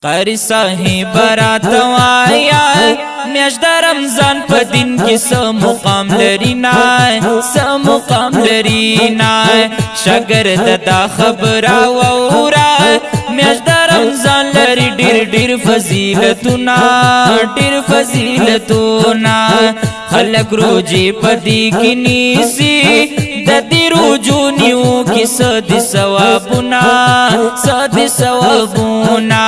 قاری صاحب راتوایا میاشت د رمضان په دین کې څه مقام لري نه څه مقام لري نه شاګرد دا خبره واوره میاشت د رمضان لري ډېر فضیلتونه ډېر فضیلتونه خلک روزي په دې کې نیسي د دې روزو نیو کې څه دي ثوابونه څه دي ثوابونه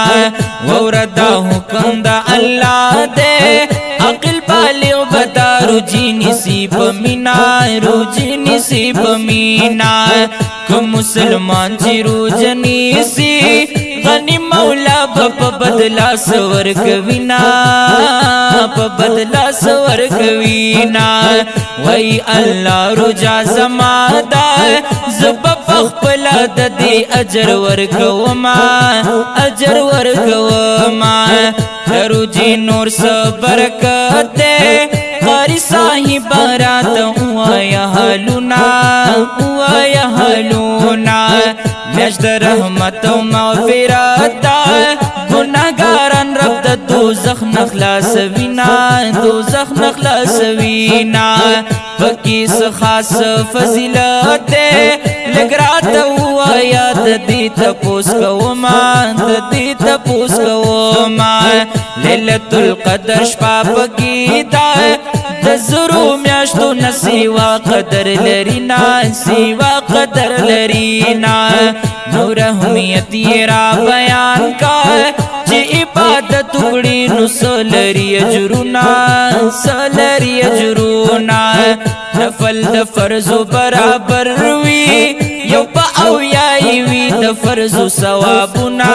وورد حکم دا الله دے عقل بالغ بتا روزی نصیب مینا روزی نصیب مینا که مسلمان چی روز نیسی غنی مولا پا بدلا سور کوینا پا بدلا سور کوینا وی اللہ رجا زمادا زب پخپلا دی اجر ورکوما اجر ورکوما روزی نور سبرکت دے قاری صاحب رات اوایا حالونا میاشت رحمت و مغفرت گناہگاران رب دا دوزخ نخلاص وینا دوزخ نخلاص وینا پکیس خاص فضیلت دے لگرات اوایا دی تپوس کوما دی تپوس کوما لیلت القدر شپا پکی دا دزرو میاشتو نسیوا قدر لرینا سیوا قدر لرینا نور احمیت یہ را بیان کا چی عبادت اکڑی نو سلری اجرونا سلری اجرونا نفل دفرزو برابر وی یو پا اویائی وی دفرزو ثوابونا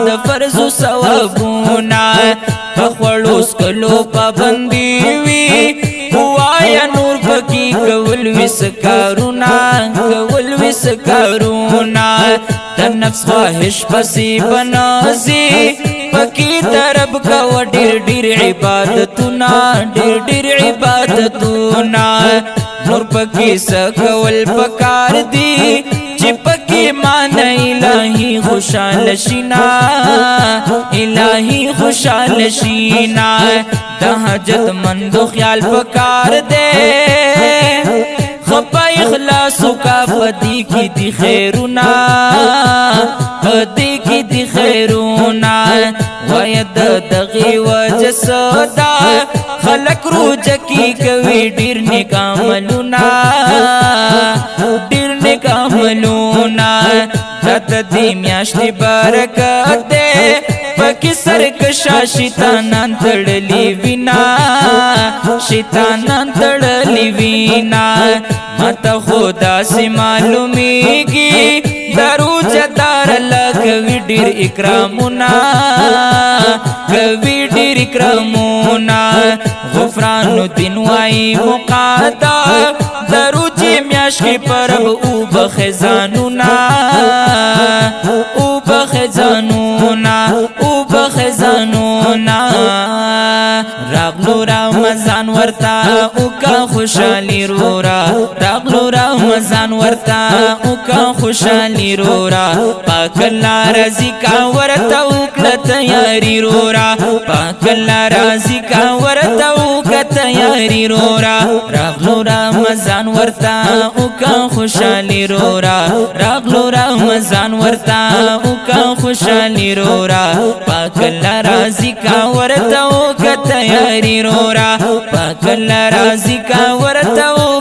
دفرزو ثوابونا پخوڑوس کلو پابندی وی ہوایا نور پکی کول وسکارونا کول وسکارونا دا نفس خواہش پسی بنازی پکی درب کوا ڈیر عبادتونا ڈیر عبادتونا نور پکی سکول پکار دی چی پکی مان الہی خوشحال شینا الہی خوشحال شینا دا حاجت مندو خیال پکار دے خپا اخلاصو کا پدی کی دی خیرونا پدی کی دی خیرونا وید دغی وجہ صدا خلق روج کی کوي ډیر نیک عملونه ډیر نیک عملونه د دې میاشتې برکت ده پکې سرکشا شیطانان تړلې وینا شیطانان تړلې وینا ماته خدا سي معلومیږي دروج دار لکوي ډیر اکرامونه کوي ډیر اکرامونه غفران الدین وائی مقادا دروجی میاش کی پرب او بخزانونا او بخزانونا او بخزانونا راغلو رمضان ورتا او کا خوشالی رورا راغلو رمضان ورتا او کا خوشالی رورا پاک اللہ رضی کا ورتا او کلا تیاری رورا پاک اللہ رضی کا ورتا او کا تیاری رورا راغلو رمضان ورتا او کا خوشالی رورا راغلو رمضان ورتا او کا خوشالی رورا پاک اللہ رضی کا ورتا او کا تیاری رورا پاک اللہ رضی کا ورتا او